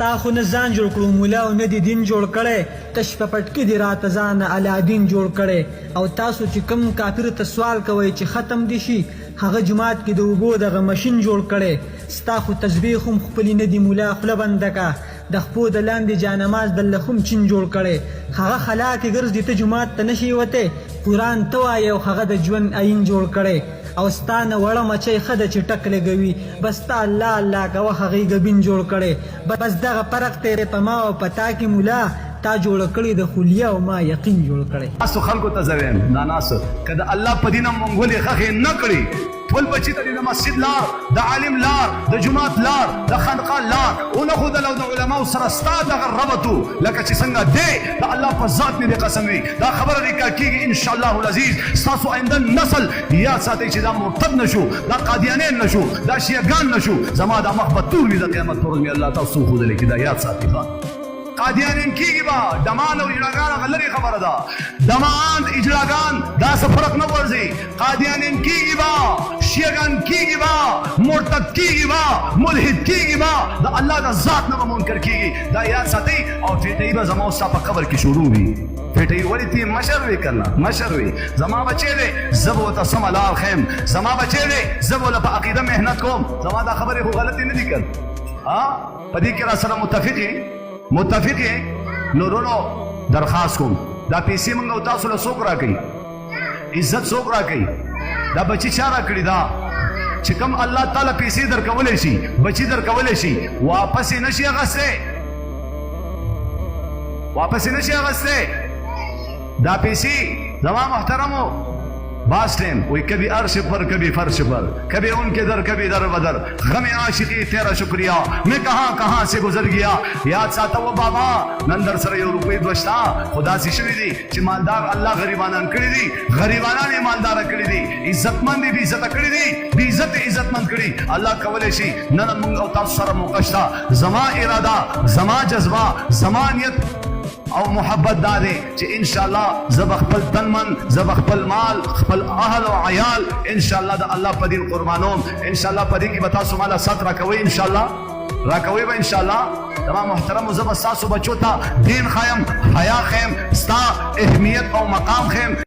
تا خو نه ځان جوړ کړو مولا او نه دې دین جوړ کړی تش په پټکي دې راته ځان الادین جوړ کړی او تاسو چې کوم کافر ته سوال کوئ چې ختم دي شي هغه جماعت کې د اوبو دغه مشین جوړ کړی ستا خو تسبیح هم خپلې نه دي مولا خوله بنده کا د خپو د لاندې جانماز دله هم چین جوړ کړی هغه خلا کې ګرځي ته جومات ته نشي وتی قرآن ته وایې او هغه د ژوند آیین جوړ کړی او ستا نه وړه مچۍ ښه ده چې ټک لګوي بس تا الله الله کوه هغې ګبین جوړ کړی بس دغه فرق دی په ما او په تا کې مولا تا جوړ کړی د خلیه او ما یقین جوړ کړی تاسو خلکو ته زه وایم دا ناس که د الله په دین مونږ ولې ښخې نه کړي ټول بچي ته د مسجد لار د عالم لار د جومات لار د خانقاه لار ونښودل او د علماو سره ستا دغه ربط و لکه چې څنګه دی د الله په ذات مې دې قسم وي دا خبره ریکا کېږي انشاءالله العزیز ستاسو آینده نسل یاد ساتئ چې دا مرتد نه شو دا قادیانین نه شو دا شیعګان نه شو زما دا مخ به تور وي د قیامت پر ورځ مې الله تاسو وښودلی چې دا یاد ساتئ قادیانین کیږي با دمان او اجراګان هغه لرې خبره ده دمان اجراګان دا څه فرق نه ورځي قادیانین کیږي با شیعګان کیږي با مرتد کیږي با ملحد کیږي با د الله د ذات نه به منکر کیږي دا یاد ساتئ او ټیټۍ به زما ستا په قبر کې شروع وي ټیټۍ ولې تی مشر وي که نه مشر وي زما بچی دی زه به ورته سمه لار ښیم زما بچی دی زه به له په عقیده محنت کوم زما دا خبرې خو غلطې نه دي کړ په دې کې را سره متفق یې نو ورونو درخواست کوم دا پیسې موږ او تاسو له څوک راکوي عزت څوک راکوي دا بچي چا راکړي دا چې کوم الله تعالی پیسې درکولی شي بچي درکولی شي واپس یې نشي اخیستی دا پیسې زما محترمو باس ٹیم وہی کبھی عرش پر کبھی فرش پر کبھی ان کے در کبھی در بدر غم عاشقی تیرا شکریہ میں کہاں کہاں سے گزر گیا یاد ساتا وہ بابا نندر سر یو روپے دوشتا خدا سی شوی دی چې مالدار الله غریبانان کړی دي غریبانان یې مالدار کړی دي عزتمند بی عزت کړی دي بی عزت عزتمند کړی الله کولای شي نن موږ او تاسو سره موقشتا زما اراده زما جذبه زما نیت او محبت دارے چې انشاءاللہ زب خپل تن من زب خپل مال خپل اهل او عیال انشاءاللہ د الله په دین قربانوم انشاءاللہ په دې کې به تاسو مالا سات راکوئ انشاءاللہ راکوئ به انشاءاللہ تمام محترم زب تاسو بچو ته دین خایم حیا خیم ستا اهمیت او مقام خیم